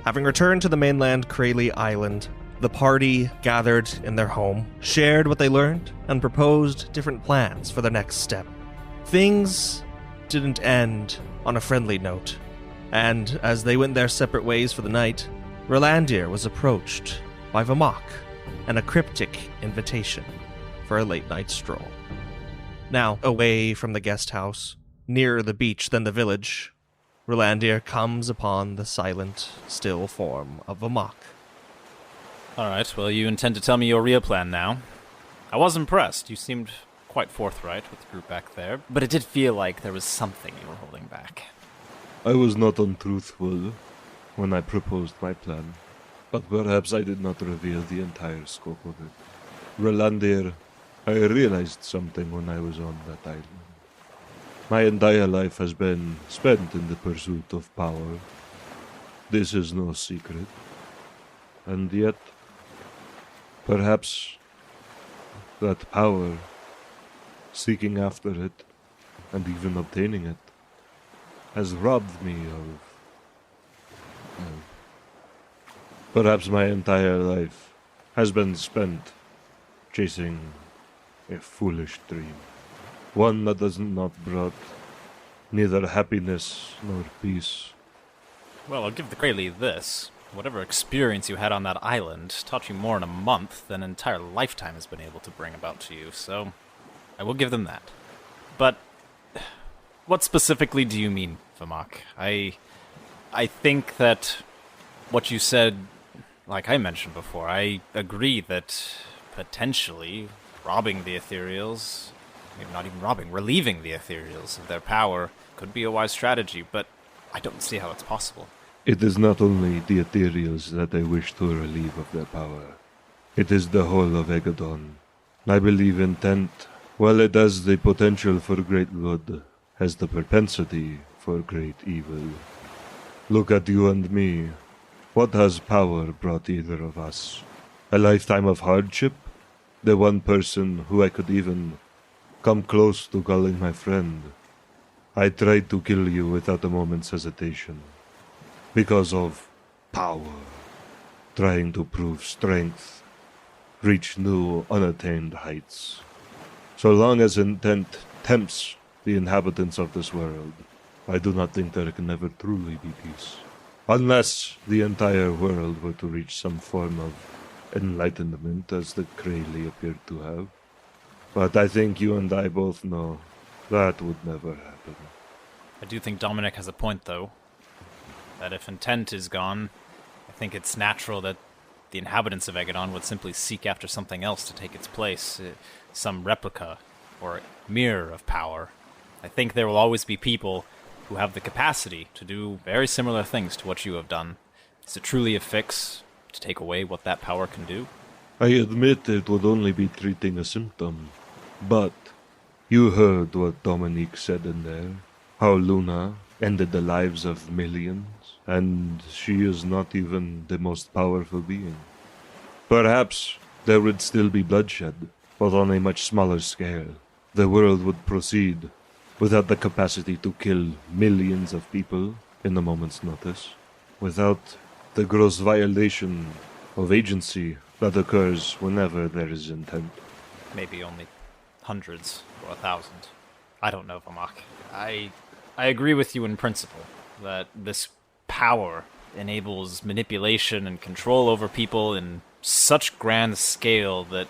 Having returned to the mainland Crayley Island, the party gathered in their home, shared what they learned, and proposed different plans for their next step. Things didn't end on a friendly note, and as they went their separate ways for the night, Rolandir was approached by Vamok and a cryptic invitation for a late-night stroll. Now, away from the guest house, nearer the beach than the village, Rolandir comes upon the silent, still form of Vamok. Alright, well, you intend to tell me your real plan now. I was impressed. You seemed quite forthright with the group back there, but it did feel like there was something you were holding back. I was not untruthful when I proposed my plan, but perhaps I did not reveal the entire scope of it. Rolandir, I realized something when I was on that island. My entire life has been spent in the pursuit of power. This is no secret. And yet, perhaps that power, seeking after it, and even obtaining it, has robbed me of... perhaps my entire life has been spent chasing a foolish dream. One that has not brought neither happiness nor peace. Well, I'll give the Crayley this. Whatever experience you had on that island taught you more in a month than an entire lifetime has been able to bring about to you, so I will give them that. But what specifically do you mean, Vamok? I think that what you said, like I mentioned before, I agree that potentially robbing the Ethereals, maybe not even robbing, relieving the Ethereals of their power could be a wise strategy, but I don't see how it's possible. It is not only the Ethereals that I wish to relieve of their power. It is the whole of Egadon. I believe intent, while it has the potential for great good, has the propensity for great evil. Look at you and me. What has power brought either of us? A lifetime of hardship? The one person who I could even come close to calling my friend. I tried to kill you without a moment's hesitation. Because of power. Trying to prove strength. Reach new, unattained heights. So long as intent tempts the inhabitants of this world, I do not think there can ever truly be peace. Unless the entire world were to reach some form of enlightenment, as the Crayley appeared to have. But I think you and I both know that would never happen. I do think Dominic has a point, though. That if intent is gone, I think it's natural that the inhabitants of Egadon would simply seek after something else to take its place, some replica or mirror of power. I think there will always be people who have the capacity to do very similar things to what you have done. Is it truly a fix to take away what that power can do? I admit it would only be treating a symptom, but you heard what Dominique said in there, how Luna ended the lives of millions, and she is not even the most powerful being. Perhaps there would still be bloodshed, but on a much smaller scale. The world would proceed without the capacity to kill millions of people in a moment's notice, without the gross violation of agency that occurs whenever there is intent. Maybe only hundreds or 1,000. I don't know, Vamok. I agree with you in principle that this power enables manipulation and control over people in such grand scale that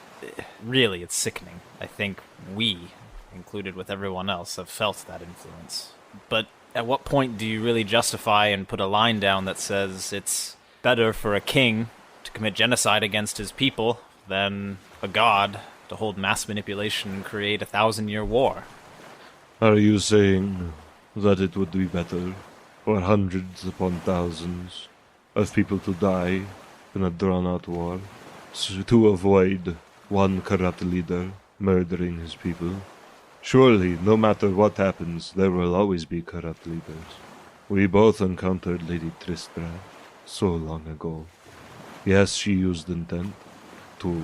really it's sickening. I think we, included with everyone else, have felt that influence. But at what point do you really justify and put a line down that says it's better for a king to commit genocide against his people than a god to hold mass manipulation and create a 1,000-year war? Are you saying that it would be better for hundreds upon thousands of people to die in a drawn-out war to avoid one corrupt leader murdering his people? Surely, no matter what happens, there will always be corrupt leaders. We both encountered Lady Tristra so long ago. Yes, she used intent to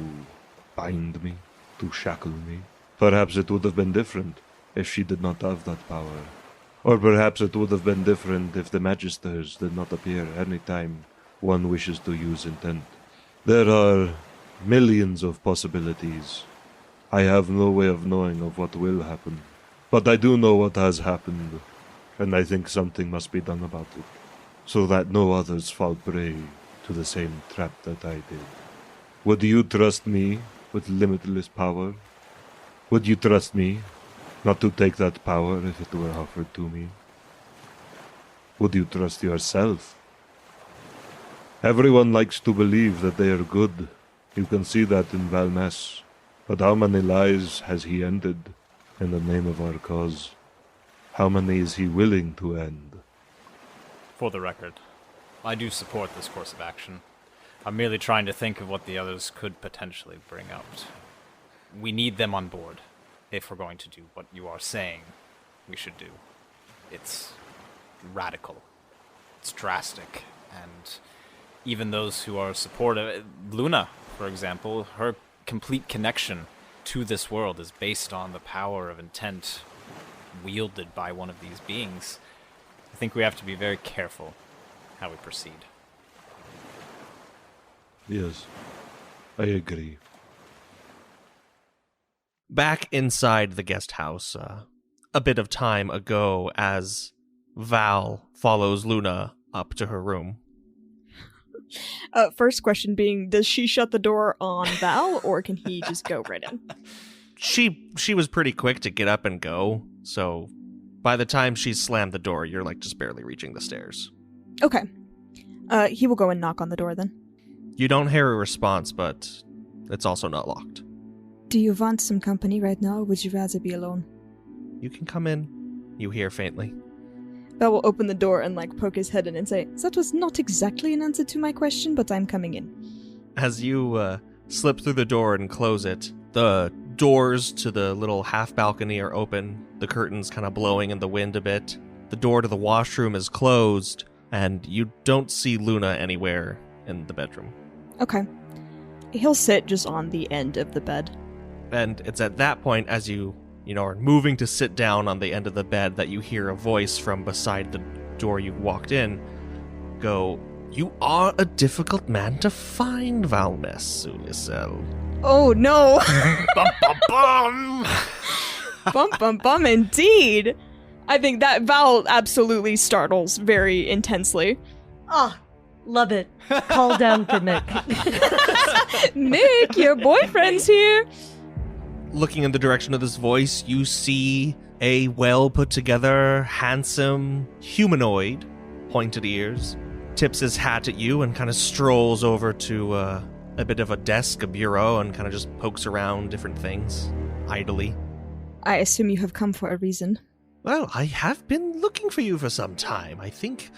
bind me, to shackle me. Perhaps it would have been different if she did not have that power. Or perhaps it would have been different if the Magisters did not appear any time one wishes to use intent. There are millions of possibilities. I have no way of knowing of what will happen. But I do know what has happened, and I think something must be done about it, so that no others fall prey to the same trap that I did. Would you trust me with limitless power? Would you trust me not to take that power if it were offered to me? Would you trust yourself? Everyone likes to believe that they are good. You can see that in Valmes. But how many lives has he ended in the name of our cause? How many is he willing to end? For the record, I do support this course of action. I'm merely trying to think of what the others could potentially bring out. We need them on board if we're going to do what you are saying we should do. It's radical. It's drastic. And even those who are supportive... Luna, for example, her complete connection to this world is based on the power of intent wielded by one of these beings. I think we have to be very careful how we proceed. Yes, I agree. Back inside the guest house, a bit of time ago, as Val follows Luna up to her room. First question being, does she shut the door on Val, or can he just go right in? She was pretty quick to get up and go, so by the time she slammed the door, you're like just barely reaching the stairs. Okay. He will go and knock on the door then. You don't hear a response, but it's also not locked. Do you want some company right now, or would you rather be alone? You can come in, you hear faintly. Val will open the door and poke his head in and say, that was not exactly an answer to my question, but I'm coming in. As you slip through the door and close it, the doors to the little half balcony are open, the curtains kind of blowing in the wind a bit. The door to the washroom is closed, and you don't see Luna anywhere in the bedroom. Okay. He'll sit just on the end of the bed. And it's at that point, as you are moving to sit down on the end of the bed, that you hear a voice from beside the door you walked in go, "You are a difficult man to find, Valmes Ulisel." Oh no! Bum, bum, bum! Bum bum bum indeed! I think that Val absolutely startles very intensely. Ah, love it. Call down for Nick. Nick, your boyfriend's here! Looking in the direction of this voice, you see a well-put-together, handsome humanoid, pointed ears, tips his hat at you and kind of strolls over to a bit of a desk, a bureau, and kind of just pokes around different things, idly. I assume you have come for a reason. Well, I have been looking for you for some time. I think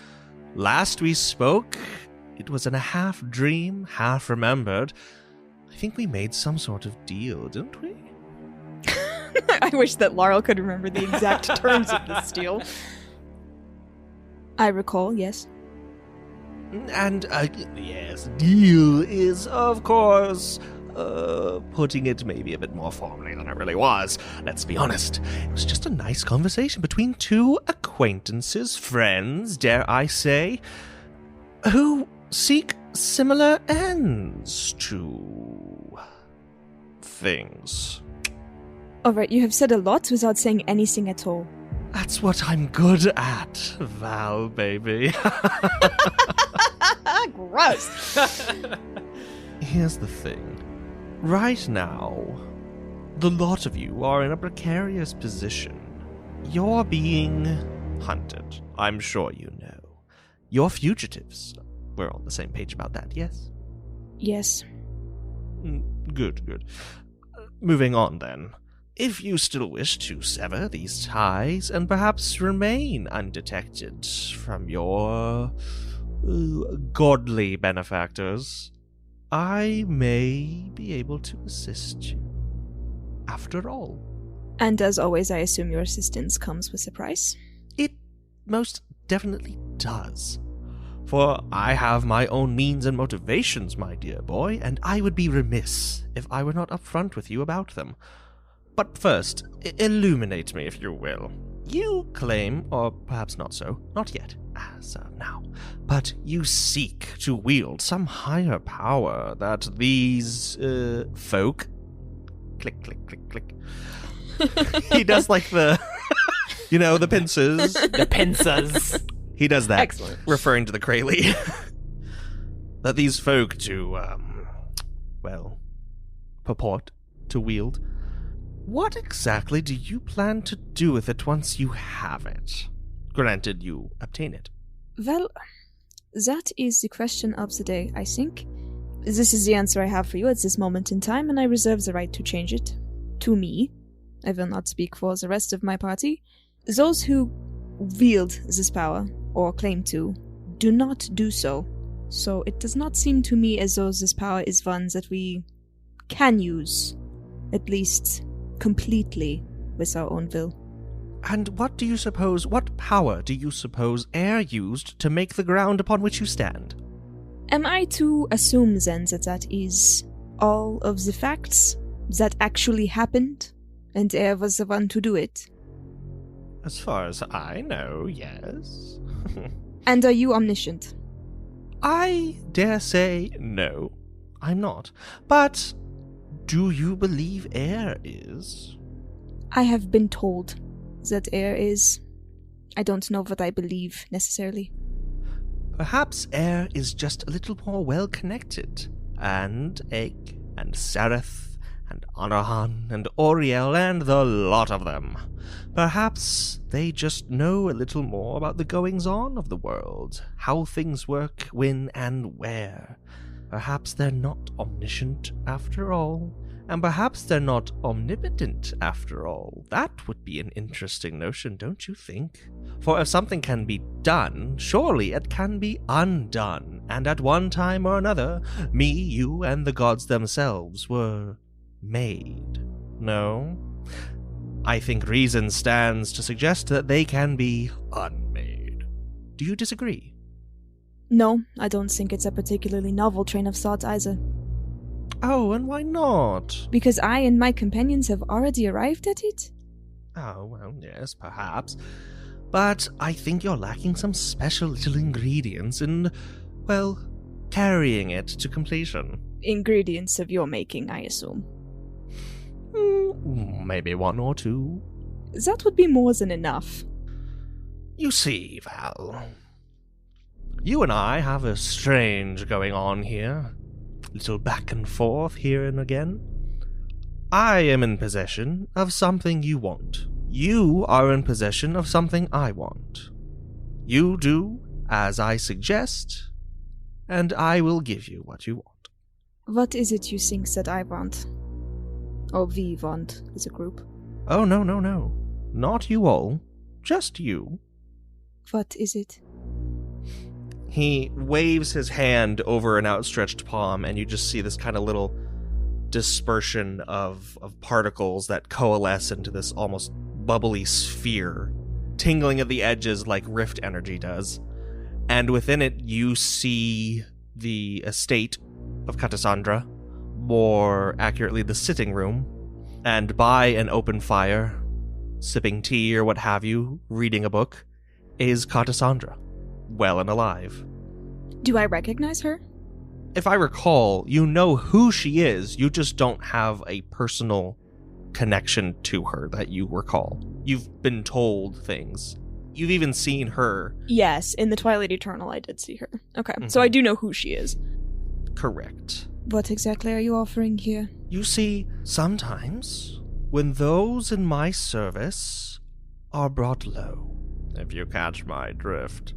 last we spoke, it was in a half dream, half remembered. I think we made some sort of deal, didn't we? I wish that Laurel could remember the exact terms of this deal. I recall, yes. And, yes, deal is, of course, putting it maybe a bit more formally than it really was. Let's be honest. It was just a nice conversation between two acquaintances, friends, dare I say, who seek similar ends to things. Alright, you have said a lot without saying anything at all. That's what I'm good at, Val, baby. Gross! Here's the thing. Right now, the lot of you are in a precarious position. You're being hunted. I'm sure you know. You're fugitives. We're on the same page about that, yes? Yes. Good. Moving on, then. If you still wish to sever these ties and perhaps remain undetected from your godly benefactors, I may be able to assist you. After all. And as always, I assume your assistance comes with a price? It most definitely does. For I have my own means and motivations, my dear boy, and I would be remiss if I were not upfront with you about them. But first, illuminate me, if you will. You claim, or perhaps not so, not yet, as of now, but you seek to wield some higher power that these, folk... Click, click, click, click. He does like the, the pincers. The pincers. He does that. Excellent. Referring to the Krayley. That these folk do, purport to wield. What exactly do you plan to do with it once you have it? Granted, you obtain it. Well, that is the question of the day, I think. This is the answer I have for you at this moment in time, and I reserve the right to change it. To me. I will not speak for the rest of my party. Those who wield this power, or claim to, do not do so. So it does not seem to me as though this power is one that we can use, at least completely, with our own will. And what power do you suppose air used to make the ground upon which you stand? Am I to assume then that is all of the facts that actually happened, and air was the one to do it? As far as I know, yes. And are you omniscient? I dare say no, I'm not. But do you believe air is? I have been told that air is. I don't know what I believe, necessarily. Perhaps air is just a little more well-connected. And Aik, and Sereth, and Anahan, and Oriel, and the lot of them. Perhaps they just know a little more about the goings-on of the world, how things work, when and where. Perhaps they're not omniscient after all, and perhaps they're not omnipotent after all. That would be an interesting notion, don't you think? For if something can be done, surely it can be undone, and at one time or another, me, you, and the gods themselves were made. No? I think reason stands to suggest that they can be unmade. Do you disagree? No, I don't think it's a particularly novel train of thought either. Oh, and why not? Because I and my companions have already arrived at it? Oh, well, yes, perhaps. But I think you're lacking some special little ingredients in, carrying it to completion. Ingredients of your making, I assume. Maybe one or two. That would be more than enough. You see, Val, you and I have a strange going on here. Little back and forth here and again. I am in possession of something you want. You are in possession of something I want. You do as I suggest, and I will give you what you want. What is it you think that I want? Or we want as a group? Oh, no. Not you all. Just you. What is it? He waves his hand over an outstretched palm, and you just see this kind of little dispersion of particles that coalesce into this almost bubbly sphere, tingling at the edges like rift energy does. And within it, you see the estate of Cassandra, more accurately the sitting room, and by an open fire, sipping tea or what have you, reading a book, is Cassandra, well and alive. Do I recognize her? If I recall, you know who she is, you just don't have a personal connection to her that you recall. You've been told things. You've even seen her. Yes, in the Twilight Eternal I did see her. Okay, so I do know who she is. Correct. What exactly are you offering here? You see, sometimes, when those in my service are brought low, if you catch my drift,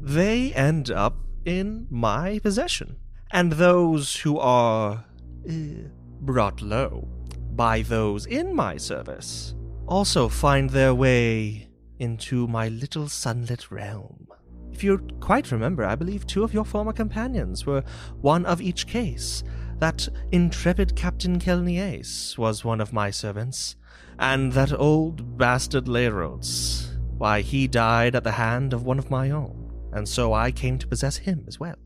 they end up in my possession. And those who are brought low by those in my service also find their way into my little sunlit realm. If you quite remember, I believe 2 of your former companions were one of each case. That intrepid Captain Kelniace was one of my servants, and that old bastard Leirods, why, he died at the hand of one of my own, and so I came to possess him as well.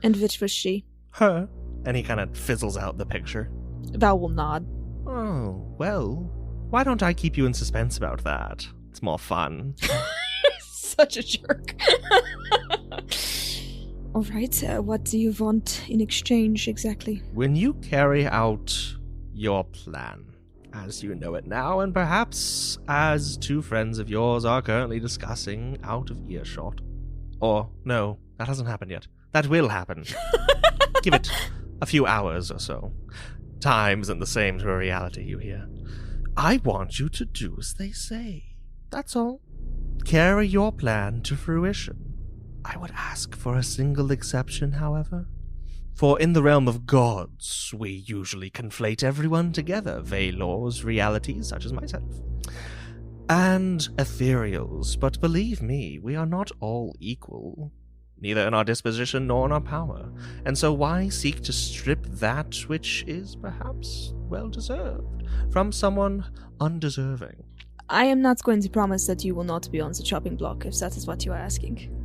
And which was she? Her. And he kind of fizzles out the picture. Val will nod. Oh, well, Why don't I keep you in suspense about that? It's more fun. Such a jerk. Alright, what do you want in exchange exactly? When you carry out your plan, as you know it now, and perhaps as two friends of yours are currently discussing out of earshot. Or, no, that hasn't happened yet. That will happen. Give it a few hours or so. Time isn't the same to a reality, you hear. I want you to do as they say. That's all. Carry your plan to fruition. I would ask for a single exception, however. For in the realm of gods, we usually conflate everyone together, Valors, realities such as myself, and ethereals, but believe me, we are not all equal, neither in our disposition nor in our power, and so why seek to strip that which is perhaps well-deserved from someone undeserving? I am not going to promise that you will not be on the chopping block if that is what you are asking.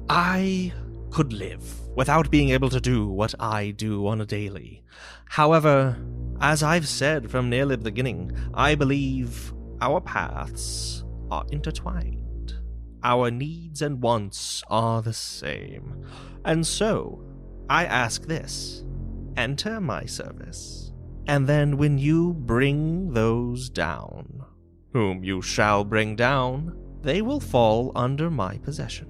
I could live without being able to do what I do on a daily. However, as I've said from nearly the beginning, I believe our paths are intertwined. Our needs and wants are the same. And so, I ask this. Enter my service. And then when you bring those down, whom you shall bring down, they will fall under my possession.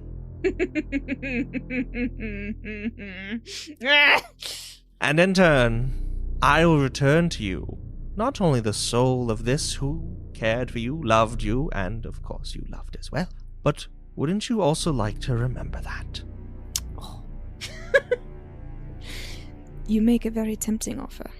And in turn, I will return to you not only the soul of this who cared for you, loved you, and of course you loved as well, but wouldn't you also like to remember that? Oh. You make a very tempting offer.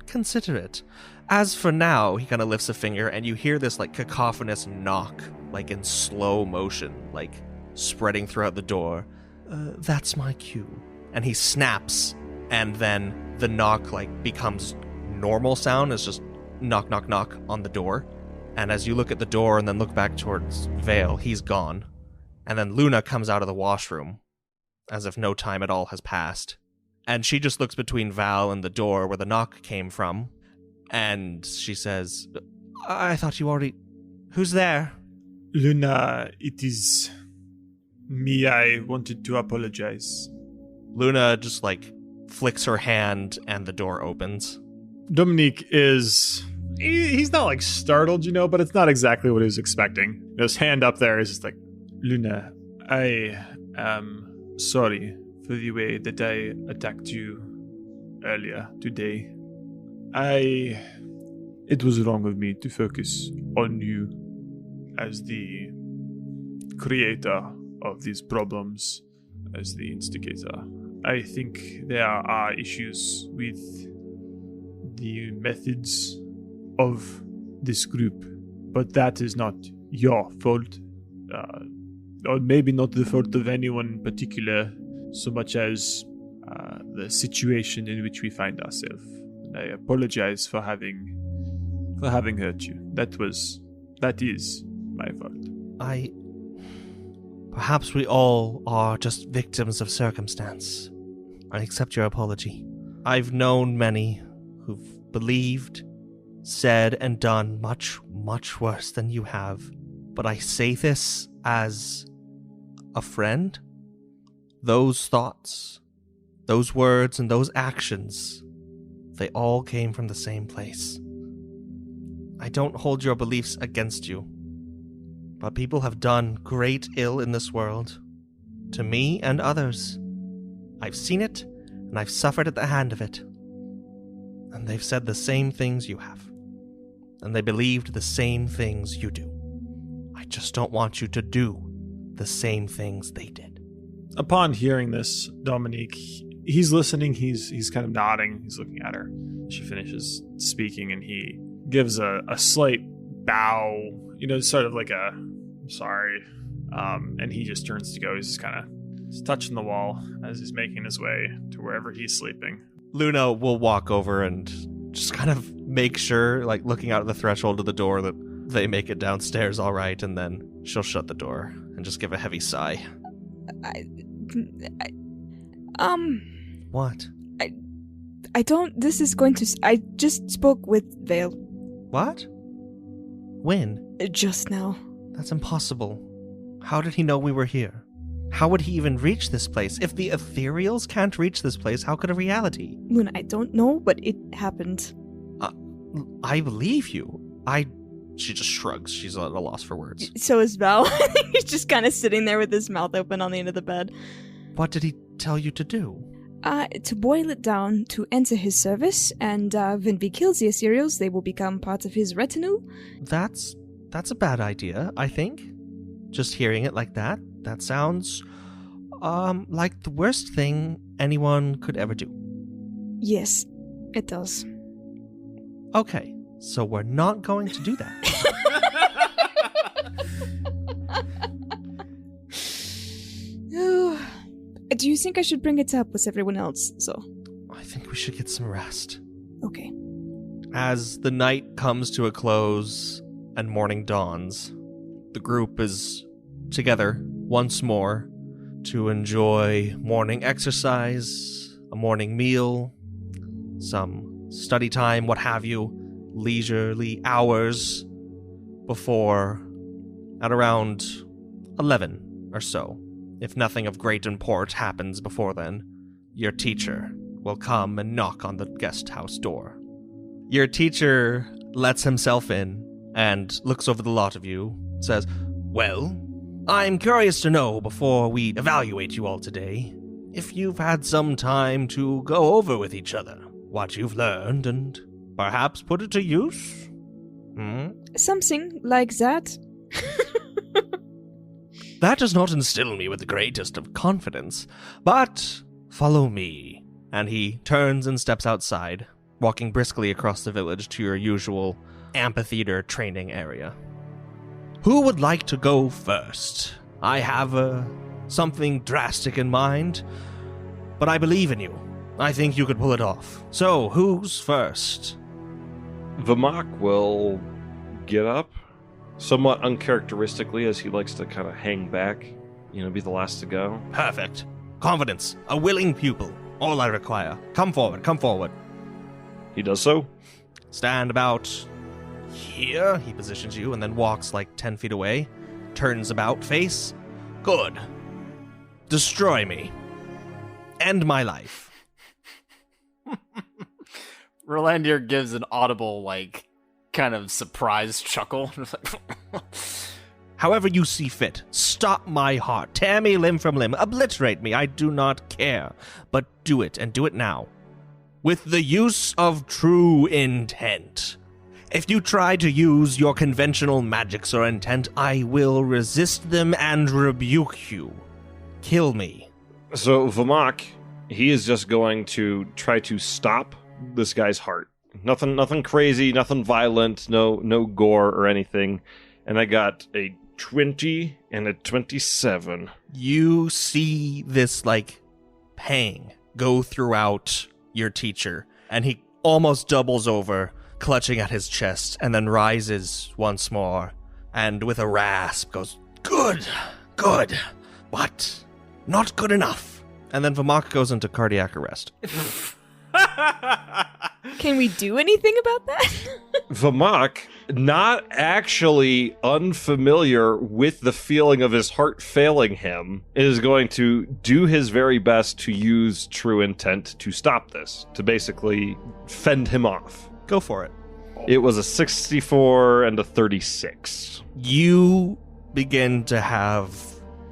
Consider it. As for now, he kind of lifts a finger, and you hear this like cacophonous knock, like in slow motion, like spreading throughout the door. That's my cue. And he snaps, and then the knock like becomes normal sound. It's just knock, knock, knock on the door. And as you look at the door and then look back towards Vale, he's gone. And then Luna comes out of the washroom, as if no time at all has passed. And she just looks between Val and the door where the knock came from, and she says, I thought you already... Who's there? Luna, it is me. I wanted to apologize. Luna just, like, flicks her hand, and the door opens. Dominique is... He's not, like, startled, you know, but it's not exactly what he was expecting. His hand up there is just like, Luna, I am sorry for the way that I attacked you earlier today. It was wrong of me to focus on you as the creator of these problems, as the instigator. I think there are issues with the methods of this group, but that is not your fault, or maybe not the fault of anyone in particular, so much as the situation in which we find ourselves. I apologize for having hurt you. That is my fault. Perhaps we all are just victims of circumstance. I accept your apology. I've known many who've believed, said, and done much, much worse than you have. But I say this as a friend. Those thoughts, those words, and those actions, they all came from the same place. I don't hold your beliefs against you, but people have done great ill in this world, to me and others. I've seen it, and I've suffered at the hand of it. And they've said the same things you have, and they believed the same things you do. I just don't want you to do the same things they did. Upon hearing this, Dominique, he's listening, he's kind of nodding, he's looking at her. She finishes speaking, and he gives a slight bow, you know, sort of like a, I'm sorry, and he just turns to go. He's just kind of touching the wall as he's making his way to wherever he's sleeping. Luna will walk over and just kind of make sure, like looking out of the threshold of the door, that they make it downstairs all right, and then she'll shut the door and just give a heavy sigh. What? I don't... This is going to... I just spoke with Vale. What? When? Just now. That's impossible. How did he know we were here? How would he even reach this place? If the ethereals can't reach this place, how could a reality? Moon, I don't know, but it happened. I believe you. She just shrugs. She's at a loss for words. So is Val. He's just kind of sitting there with his mouth open on the end of the bed. What did he tell you to do? To boil it down, to enter his service, and when we kill the ethereals, they will become part of his retinue. That's a bad idea, I think. Just hearing it like that sounds like the worst thing anyone could ever do. Yes, it does. Okay, so we're not going to do that. Do you think I should bring it up with everyone else, so? I think we should get some rest. Okay. As the night comes to a close and morning dawns, the group is together once more to enjoy morning exercise, a morning meal, some study time, what have you, leisurely hours before, at around 11 or so, if nothing of great import happens before then, your teacher will come and knock on the guest house door. Your teacher lets himself in and looks over the lot of you, says, "Well, I'm curious to know, before we evaluate you all today, if you've had some time to go over with each other what you've learned and perhaps put it to use? Something like that. That does not instill me with the greatest of confidence, but follow me." And he turns and steps outside, walking briskly across the village to your usual amphitheater training area. Who would like to go first? I have something drastic in mind, but I believe in you. I think you could pull it off. So, who's first? Vamok will get up, somewhat uncharacteristically, as he likes to kind of hang back, be the last to go. Perfect. Confidence. A willing pupil. All I require. Come forward, come forward. He does so. Stand about here. He positions you and then walks like 10 feet away. Turns about face. Good. Destroy me. End my life. Rolandir gives an audible, kind of surprised chuckle. However you see fit. Stop my heart. Tear me limb from limb. Obliterate me. I do not care. But do it, and do it now. With the use of true intent. If you try to use your conventional magics or intent, I will resist them and rebuke you. Kill me. So Vamok, he is just going to try to stop this guy's heart. Nothing crazy, nothing violent, no gore or anything. And I got a 20 and a 27. You see this, pang go throughout your teacher, and he almost doubles over, clutching at his chest, and then rises once more, and with a rasp goes, Good, but not good enough. And then Vamok goes into cardiac arrest. Can we do anything about that? Vamok, not actually unfamiliar with the feeling of his heart failing him, is going to do his very best to use true intent to stop this, to basically fend him off. Go for it. It was a 64 and a 36. You begin to have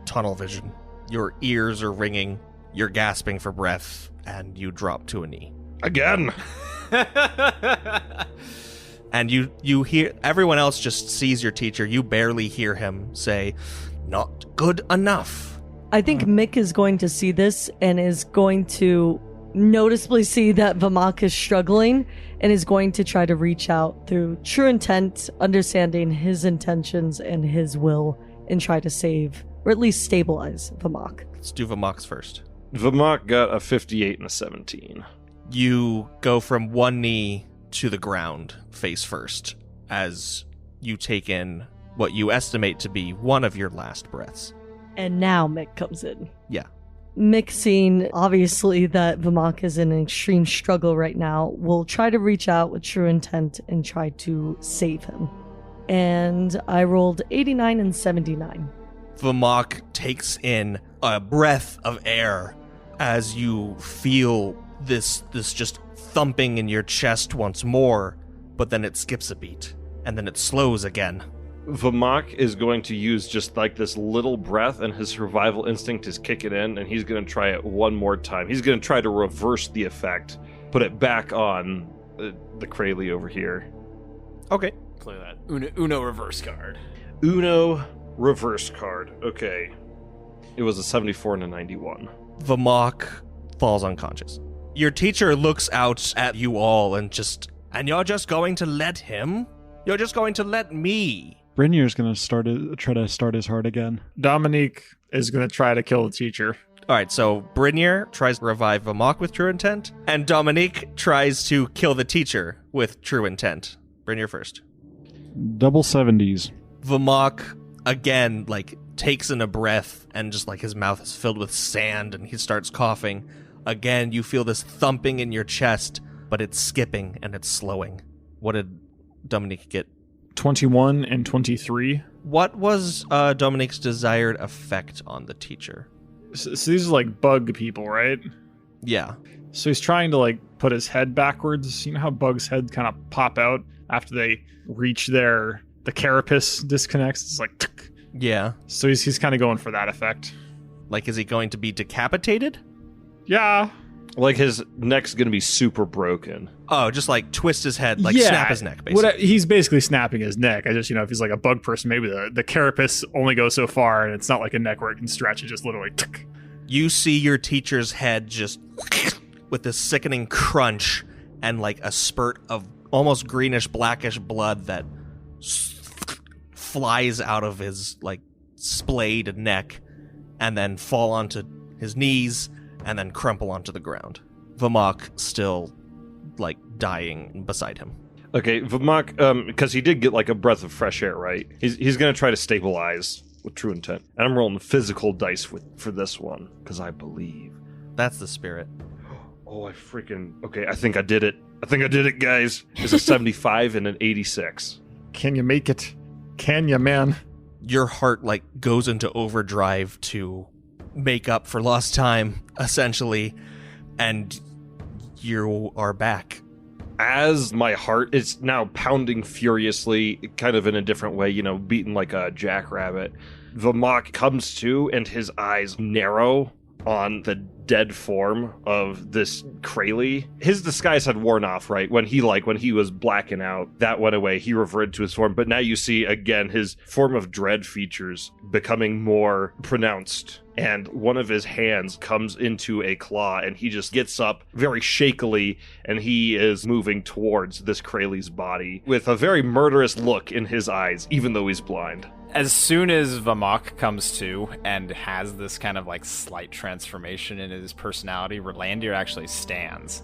tunnel vision. Your ears are ringing, you're gasping for breath, and you drop to a knee. Again! And you hear, everyone else just sees your teacher. You barely hear him say, not good enough. I think Mick is going to see this and is going to noticeably see that Vamok is struggling and is going to try to reach out through true intent, understanding his intentions and his will, and try to save, or at least stabilize Vamok. Let's do Vamok's first. Vamok got a 58 and a 17. You go from one knee to the ground, face first, as you take in what you estimate to be one of your last breaths. And now Mick comes in. Yeah. Mick, seeing obviously that Vamok is in an extreme struggle right now, will try to reach out with true intent and try to save him. and I rolled 89 and 79. Vamok takes in a breath of air as you feel this just thumping in your chest once more, but then it skips a beat, and then it slows again. Vamok is going to use just like this little breath, and his survival instinct is kicking in, and he's going to try it one more time. He's going to try to reverse the effect, put it back on the Kralee over here. Okay. Play that Uno reverse card. Uno reverse card. Okay. It was a 74 and a 91. Vamok falls unconscious. Your teacher looks out at you all and you're just going to let him? You're just going to let me? Brynjar's going to try to start his heart again. Dominique is going to try to kill the teacher. All right, so Brynjar tries to revive Vamok with True Intent, and Dominique tries to kill the teacher with True Intent. Brynjar first. Double 70s. Vamok, again, takes in a breath, and just, his mouth is filled with sand, and he starts coughing. Again, you feel this thumping in your chest, but it's skipping, and it's slowing. What did Dominique get? 21 and 23. What was Dominique's desired effect on the teacher? So these are bug people, right? Yeah. So he's trying to put his head backwards. You know how bugs' head kind of pop out after they reach the carapace disconnects? It's tick. Yeah. So he's kind of going for that effect. Is he going to be decapitated? Yeah. His neck's going to be super broken. Oh, just twist his head, snap his neck, basically. He's basically snapping his neck. I just, if he's a bug person, maybe the carapace only goes so far, and it's not like a neck where it can stretch. It just literally... Tick. You see your teacher's head just with this sickening crunch and a spurt of almost greenish, blackish blood that flies out of his splayed neck and then fall onto his knees and then crumple onto the ground. Vamok still dying beside him. Okay, Vamok, because he did get a breath of fresh air, right? He's going to try to stabilize with True Intent. And I'm rolling physical dice for this one, because I believe. That's the spirit. Oh, okay, I think I did it, guys. It's a 75 and an 86. Can you make it? Can you, man? Your heart goes into overdrive to make up for lost time, essentially, and you are back. As my heart is now pounding furiously, kind of in a different way, beating like a jackrabbit, Vamok comes to, and his eyes narrow on the dead form of this Kralee. His disguise had worn off, right? When he was blacking out, that went away. He reverted to his form, but now you see again his form of dread features becoming more pronounced. And one of his hands comes into a claw, and he just gets up very shakily, and he is moving towards this Kralee's body with a very murderous look in his eyes, even though he's blind. As soon as Vamok comes to and has this kind of slight transformation in his personality, Rolandir actually stands,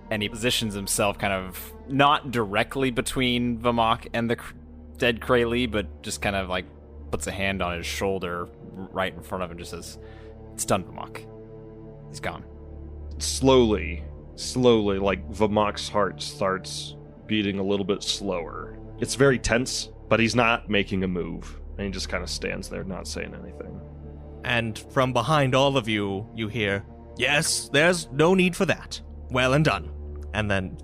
and he positions himself kind of not directly between Vamok and the dead Kralee, but just kind of puts a hand on his shoulder right in front of him and just says, "It's done, Vamok. He's gone." Slowly, Vamok's heart starts beating a little bit slower. It's very tense, but he's not making a move. And he just kind of stands there, not saying anything. And from behind all of you, you hear, "Yes, there's no need for that. Well and done." And then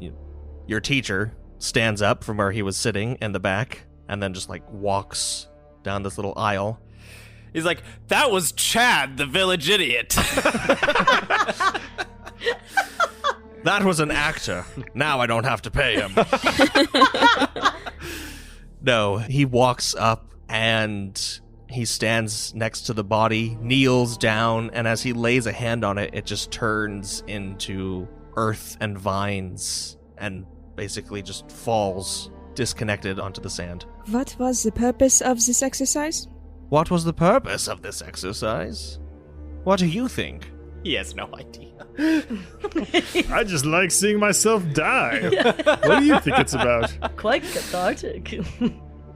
your teacher stands up from where he was sitting in the back, and then just walks down this little aisle. He's like, "That was Chad, the village idiot." That was an actor. Now I don't have to pay him. No, he walks up and he stands next to the body, kneels down, and as he lays a hand on it, it just turns into earth and vines and basically just falls disconnected onto the sand. What was the purpose of this exercise? What was the purpose of this exercise? What do you think? He has no idea. I just like seeing myself die. What do you think it's about? Quite cathartic.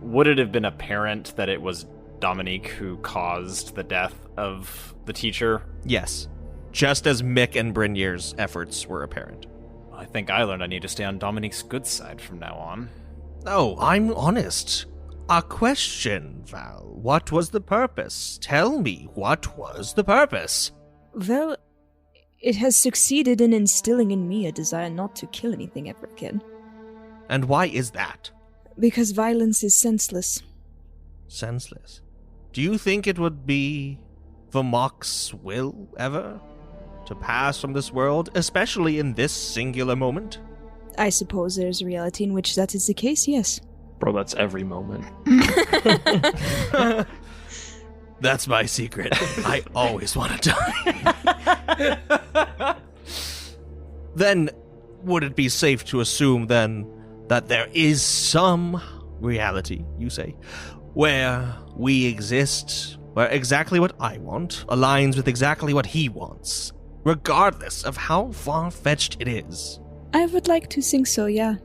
Would it have been apparent that it was Dominique who caused the death of the teacher? Yes. Just as Mick and Brynjar's efforts were apparent. I think I learned I need to stay on Dominique's good side from now on. Oh, I'm honest. A question, Val. What was the purpose? Tell me, what was the purpose? Well, it has succeeded in instilling in me a desire not to kill anything ever again. And why is that? Because violence is senseless. Senseless. Do you think it would be Vamok's will ever to pass from this world, especially in this singular moment? I suppose there's a reality in which that is the case, yes. Bro, that's every moment. That's my secret. I always want to die. Then, would it be safe to assume, then, that there is some reality, you say, where we exist, where exactly what I want aligns with exactly what he wants, regardless of how far-fetched it is? I would like to think so, yeah.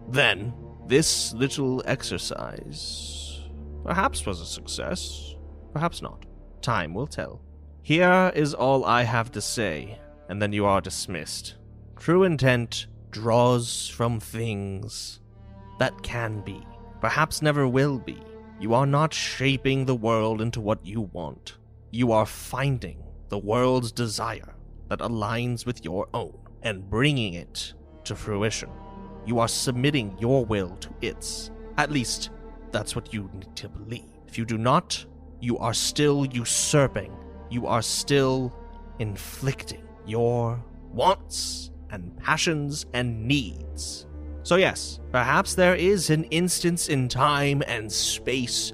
Then, this little exercise perhaps was a success, perhaps not. Time will tell. Here is all I have to say, and then you are dismissed. True intent draws from things that can be, perhaps never will be. You are not shaping the world into what you want. You are finding the world's desire that aligns with your own and bringing it to fruition. You are submitting your will to its. At least, that's what you need to believe. If you do not, you are still usurping. You are still inflicting your wants and passions and needs. So yes, perhaps there is an instance in time and space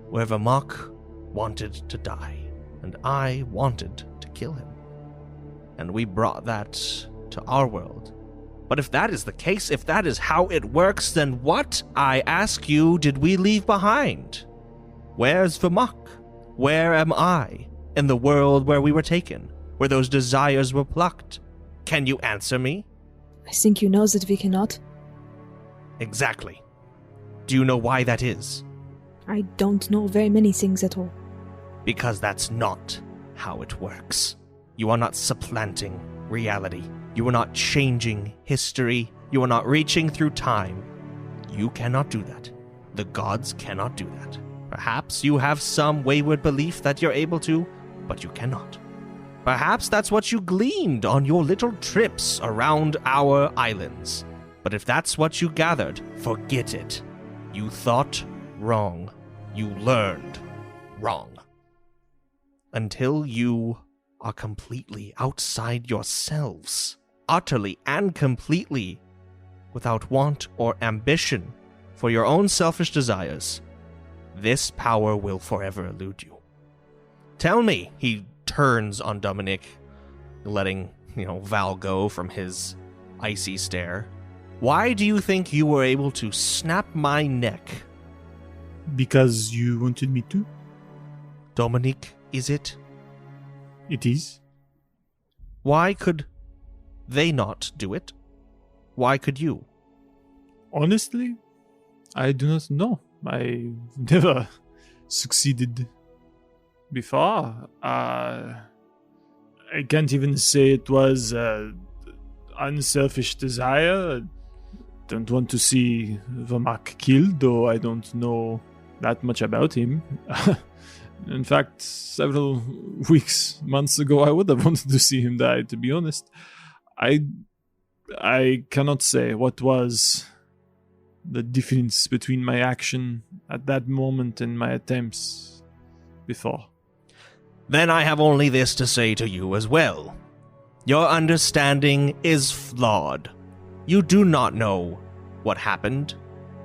where Vamok wanted to die, and I wanted to kill him. And we brought that to our world. But if that is the case, if that is how it works, then what, I ask you, did we leave behind? Where's Vamok? Where am I in the world where we were taken, where those desires were plucked? Can you answer me? I think you know that we cannot. Exactly. Do you know why that is? I don't know very many things at all. Because that's not how it works. You are not supplanting reality. You are not changing history. You are not reaching through time. You cannot do that. The gods cannot do that. Perhaps you have some wayward belief that you're able to, but you cannot. Perhaps that's what you gleaned on your little trips around our islands. But if that's what you gathered, forget it. You thought wrong. You learned wrong. Until you are completely outside yourselves, utterly and completely, without want or ambition for your own selfish desires, this power will forever elude you. Tell me, he turns on Dominic, letting, Val go from his icy stare. Why do you think you were able to snap my neck? Because you wanted me to? Dominic, is it? It is. Why could they not do it? Why could you? Honestly, I do not know. I never succeeded before. I can't even say it was unselfish desire. Don't want to see Vamok killed, though I don't know that much about him. In fact, several months ago, I would have wanted to see him die, to be honest. I cannot say what was the difference between my action at that moment and my attempts before. Then I have only this to say to you as well. Your understanding is flawed. You do not know what happened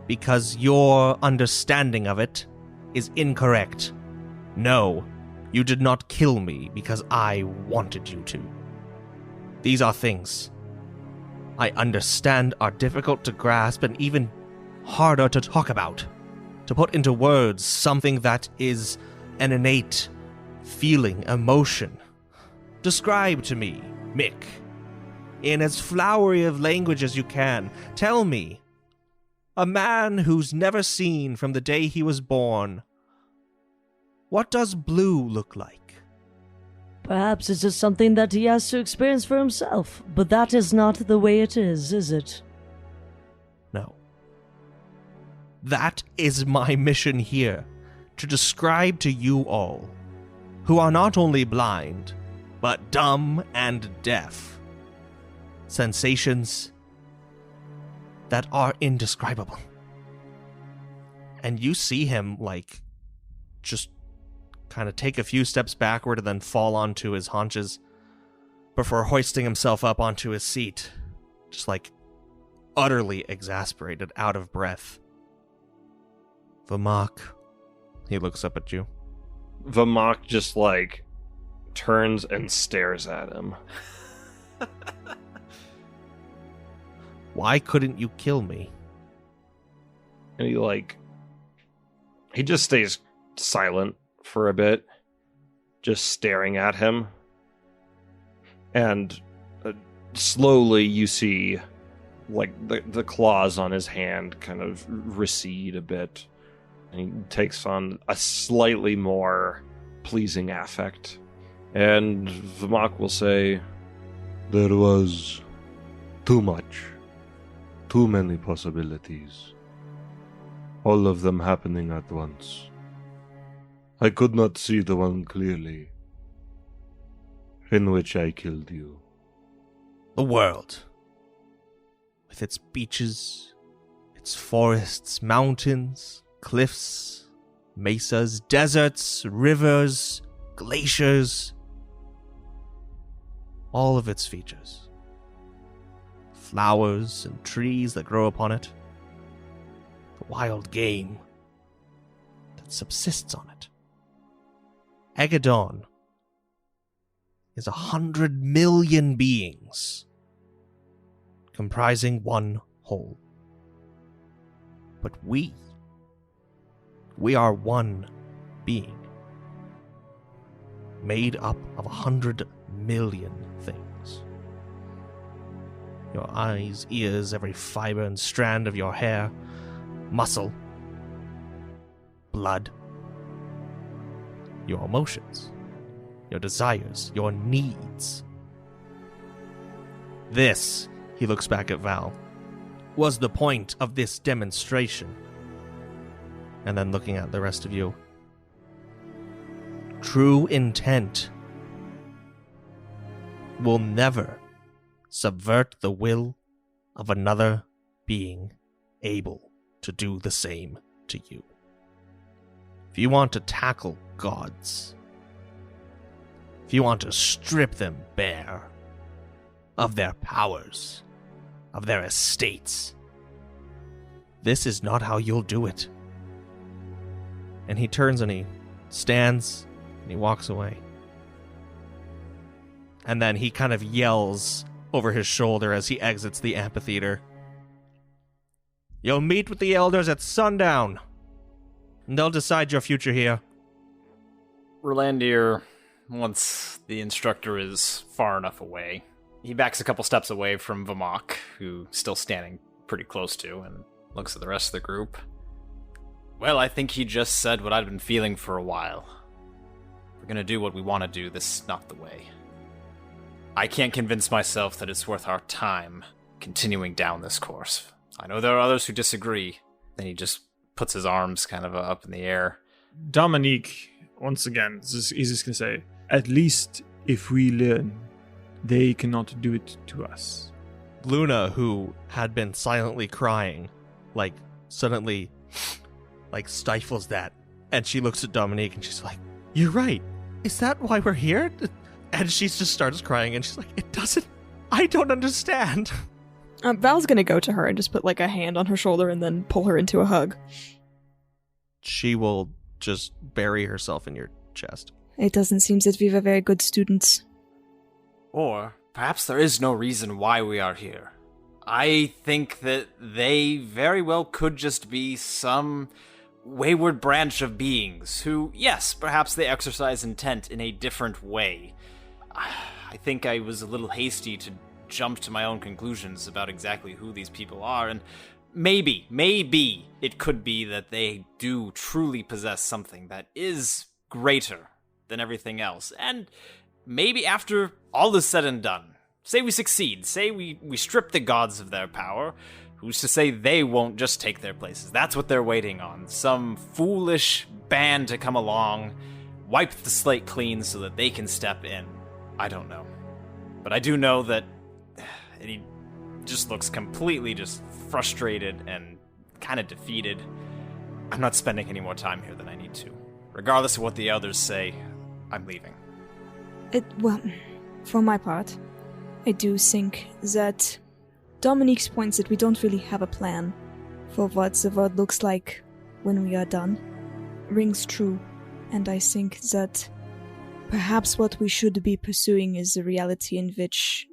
because your understanding of it is incorrect. No, you did not kill me because I wanted you to. These are things I understand are difficult to grasp and even harder to talk about, to put into words something that is an innate feeling, emotion. Describe to me, Mick, in as flowery of language as you can. Tell me, a man who's never seen from the day he was born, what does blue look like? Perhaps it's just something that he has to experience for himself, but that is not the way it is it? No. That is my mission here, to describe to you all, who are not only blind, but dumb and deaf, sensations that are indescribable. And you see him, like, just kind of take a few steps backward and then fall onto his haunches before hoisting himself up onto his seat, just like utterly exasperated, out of breath. Vermak, he looks up at you. Vermak just, like, turns and stares at him. Why couldn't you kill me? And he just stays silent for a bit, just staring at him. And slowly you see, like, the claws on his hand kind of recede a bit. And he takes on a slightly more pleasing affect. And Vermak will say, There was too much. Too many possibilities. All of them happening at once. I could not see the one clearly, in which I killed you. The world, with its beaches, its forests, mountains, cliffs, mesas, deserts, rivers, glaciers, all of its features. Flowers and trees that grow upon it. The wild game that subsists on it. Agadon is 100 million beings comprising one whole. But we are one being made up of 100 million things. Your eyes, ears, every fiber and strand of your hair, muscle, blood, your emotions, your desires, your needs. This, he looks back at Val, was the point of this demonstration. And then looking at the rest of you. True intent will never subvert the will of another being able to do the same to you. If you want to tackle gods, if you want to strip them bare of their powers, of their estates, this is not how you'll do it. And he turns and he stands and he walks away. And then he kind of yells over his shoulder as he exits the amphitheater. You'll meet with the elders at sundown, and they'll decide your future here. Rolandir, once the instructor is far enough away, he backs a couple steps away from Vermak, who's still standing pretty close to, and looks at the rest of the group. Well, I think he just said what I'd been feeling for a while. If we're gonna do what we want to do, this is not the way. I can't convince myself that it's worth our time continuing down this course. I know there are others who disagree. Then he just puts his arms kind of up in the air. Dominique, once again, he's just going to say, at least if we learn, they cannot do it to us. Luna, who had been silently crying, suddenly, stifles that. And she looks at Dominique and she's like, you're right. Is that why we're here? And she just starts crying and she's like, I don't understand. Val's gonna go to her and just put a hand on her shoulder and then pull her into a hug. She will just bury herself in your chest. It doesn't seem that we were very good students. Or perhaps there is no reason why we are here. I think that they very well could just be some wayward branch of beings who, yes, perhaps they exercise intent in a different way. I think I was a little hasty to jump to my own conclusions about exactly who these people are, and maybe it could be that they do truly possess something that is greater than everything else, and maybe after all is said and done, say we succeed, say we strip the gods of their power, who's to say they won't just take their places? That's what they're waiting on. Some foolish band to come along, wipe the slate clean so that they can step in. I don't know. But I do know that he just looks completely just frustrated and kind of defeated. I'm not spending any more time here than I need to. Regardless of what the others say, I'm leaving. Well, for my part, I do think that Dominique's points that we don't really have a plan for what the world looks like when we are done rings true, and I think that perhaps what we should be pursuing is a reality in which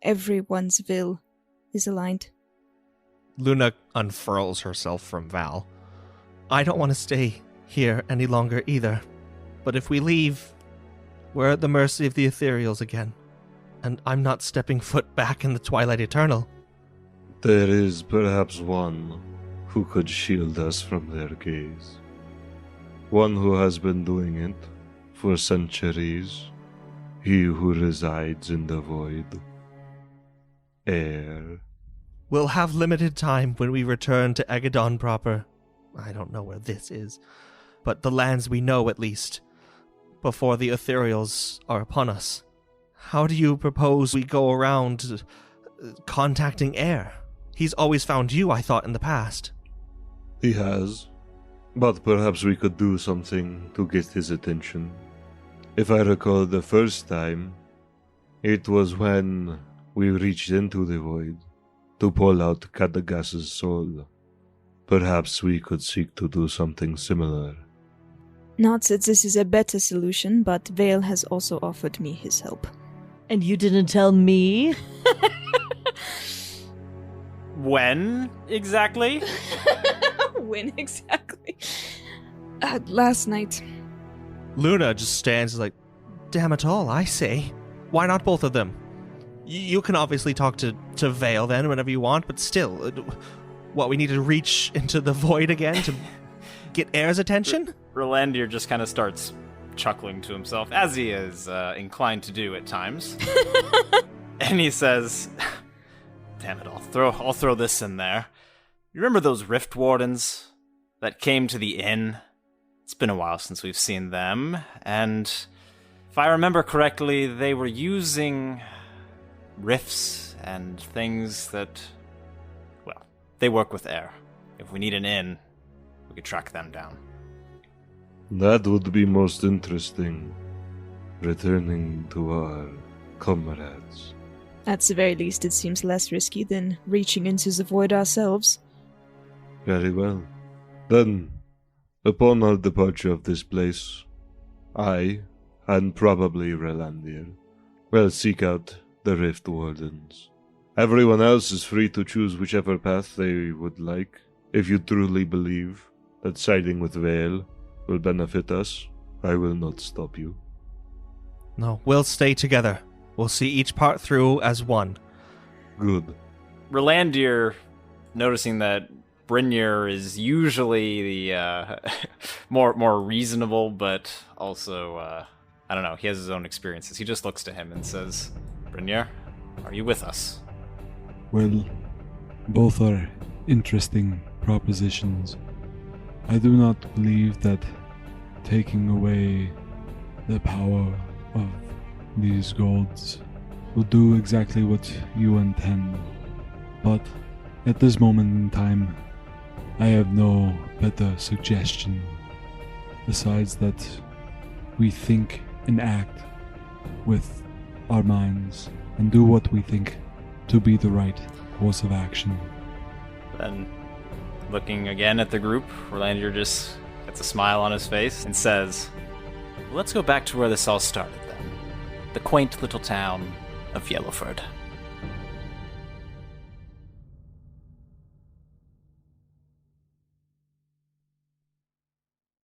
everyone's will is aligned. Luna unfurls herself from Val. I don't want to stay here any longer either, but if we leave, we're at the mercy of the ethereals again, and I'm not stepping foot back in the Twilight Eternal. There is perhaps one who could shield us from their gaze. One who has been doing it for centuries. He who resides in the void. Air. We'll have limited time when we return to Agadon proper. I don't know where this is, but the lands we know at least, before the ethereals are upon us. How do you propose we go around contacting Air? He's always found you, I thought, in the past. He has. But perhaps we could do something to get his attention. If I recall the first time, it was when we reached into the void to pull out Kadagas's soul. Perhaps we could seek to do something similar. Not that this is a better solution, but Vale has also offered me his help. And you didn't tell me? When exactly? When exactly? Last night. Luna just stands like, damn it all, I say. Why not both of them? You can obviously talk to Vale then whenever you want, but still, what, we need to reach into the void again to get Air's attention? Rolandir just kind of starts chuckling to himself, as he is inclined to do at times. And he says, damn it, I'll throw this in there. You remember those Rift Wardens that came to the inn? It's been a while since we've seen them, and if I remember correctly, they were using rifts and things that, well, they work with air. If we need an inn, we could track them down. That would be most interesting. Returning to our comrades. At the very least, it seems less risky than reaching into the void ourselves. Very well. Then, upon our departure of this place, I, and probably Rolandir, will seek out the Rift Wardens. Everyone else is free to choose whichever path they would like. If you truly believe that siding with Vale will benefit us, I will not stop you. No, we'll stay together. We'll see each part through as one. Good. Rolandir, noticing that Brynjar is usually the more reasonable, but also, I don't know, he has his own experiences. He just looks to him and says, Brynjar, are you with us? Well, both are interesting propositions. I do not believe that taking away the power of these gods will do exactly what you intend. But at this moment in time, I have no better suggestion besides that we think and act with our minds and do what we think to be the right course of action. Then, looking again at the group, Rolandir just gets a smile on his face and says, let's go back to where this all started then. The quaint little town of Yellowford.